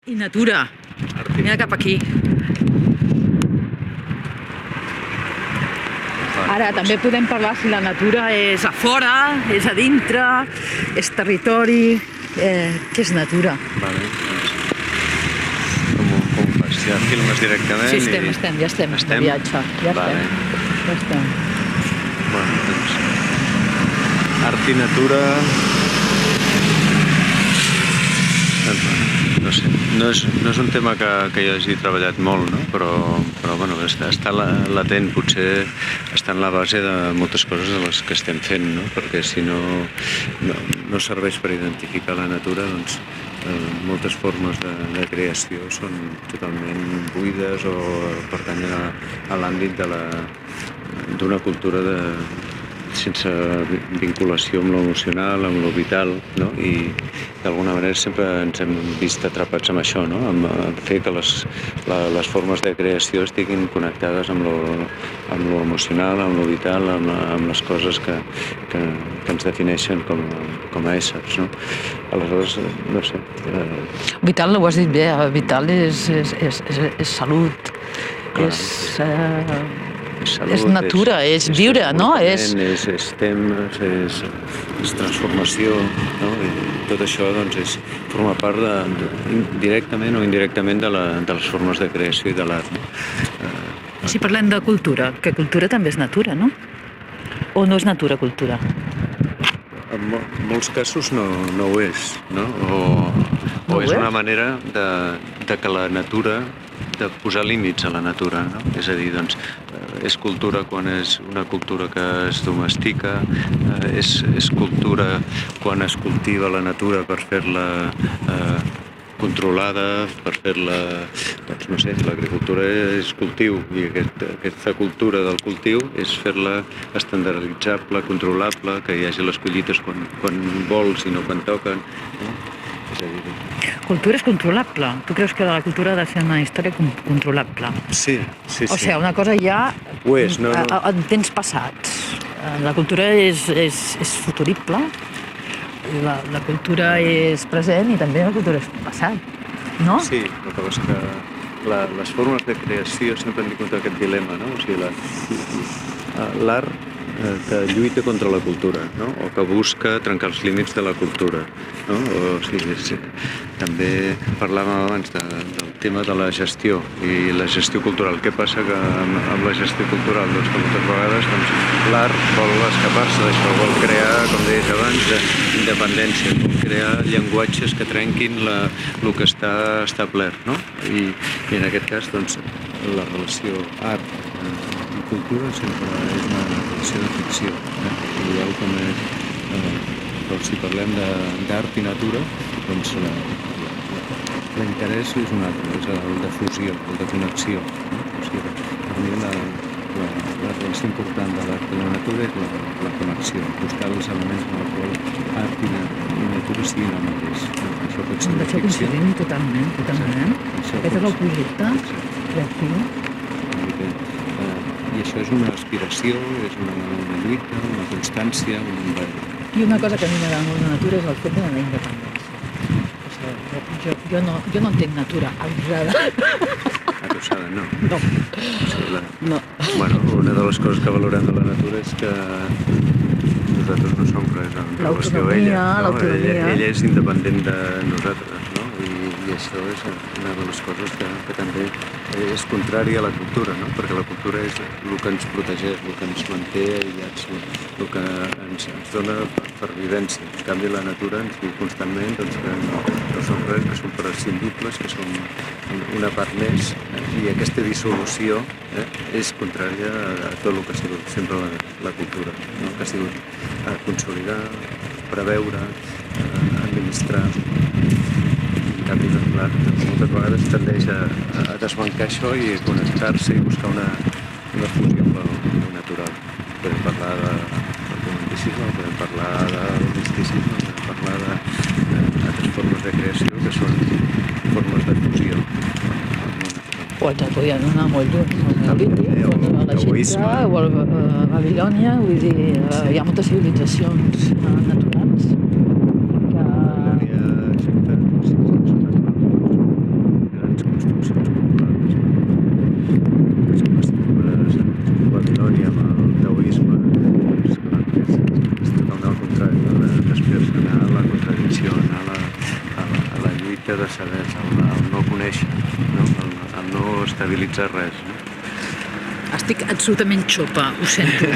I natura. Mira cap aquí. Ara també podem parlar si la natura és a fora, és a dintre, és territori. Què és natura? Vale, doncs, com ho fas? Ja filmes directament? Sí, ja estem de viatge. Ja estem. Bueno, doncs, art i natura... No sé, no és un tema que jo hagi treballat molt, no? Però bueno, està latent, potser està en la base de moltes coses de les que estem fent, no? Perquè si no serveix per identificar la natura, doncs moltes formes de creació són totalment buides o pertanyen a l'àmbit d'una cultura sense vinculació amb l'emocional, amb lo vital, no? I d'alguna manera sempre ens hem vist atrapats amb això, no? Amb fer que les formes de creació estiguin connectades amb lo emocional, amb lo vital, amb les coses que ens defineixen com a éssers, no? Aleshores, no sé... Vital, ho has dit bé, vital és salut, és natura, és viure, no? És temps, és transformació, no? I tot això doncs, forma part directament o indirectament de les formes de creació i de l'art. Si parlem de cultura, que cultura també és natura, no? O no és natura, cultura? En molts casos no ho és, no? O és una manera de que la natura, de posar límits a la natura, no? És a dir, doncs, és cultura quan és una cultura que es domestica, és cultura quan es cultiva la natura per fer-la controlada, per fer-la, doncs no sé, l'agricultura és cultiu i aquesta cultura del cultiu és fer-la estandarditzable, controlable, que hi hagi les collites quan vols i no quan toquen, no? És a dir... Cultura és controlable. Tu creus que la cultura ha de ser una història controlable? Sí. O sigui, una cosa ja ho és, no. En temps passats. La cultura és futurible, la cultura és present i també la cultura és passat, no? Sí, el que passa que les formes de creació sempre han tingut aquest dilema, no? O sigui, l'art que lluita contra la cultura, no? O que busca trencar els límits de la cultura, no? O sigui, també parlàvem abans del tema de la gestió i la gestió cultural. Què passa que amb la gestió cultural? Doncs que moltes vegades l'art vol escapar-se d'això, vol crear, com deies abans, independència, vol crear llenguatges que trenquin el que està establert, no? I en aquest cas, doncs, la relació art i cultura sempre és una relació de ficció, igual com però si parlem d'art i natura, doncs l'interès és un altre, és el de fusió, el de connexió, no? O sigui, per mi la relació important de l'art i la natura és la connexió, buscar els elements en el qual art i natura siguin el mateix. Això pot ser una ficció. Totalment. Aquest és el projecte creatiu. I això és una aspiració, és una lluita, una constància, I una cosa que a mi m'agrada molt de natura és el fet de la independència. Jo no entenc natura adossada. Adossada, no. No. No. Bueno, una de les coses que valorem de la natura és que nosaltres no som res en relació a ella. L'autonomia. Ella és independent de nosaltres, no? I això és una de les coses que també és contrària a la cultura, no? Perquè la cultura és el que ens protegeix, el que ens manté aïllats, el que ens dona pervivència. En canvi, la natura ens diu constantment doncs, que no som res, que som prescindibles, que som una part més, i aquesta dissolució és contrària a tot el que ha sigut sempre la cultura, no? Que ha sigut consolidar, preveure, administrar. En canvi, l'art moltes vegades tendeix a desbancar això i connectar-se i buscar una fusió amb el natural. Podem parlar del romanticisme, podem parlar del misticisme, podem parlar d'altres formes de creació que són formes de fusió. O ens podien anar molt lluny, el neolític, l'Egipte o a Babilònia, vull dir, hi ha moltes civilitzacions naturals. l'efecte de saber, el no conèixer, no? El no estabilitzar res. No? Estic absolutament xopa, ho sento.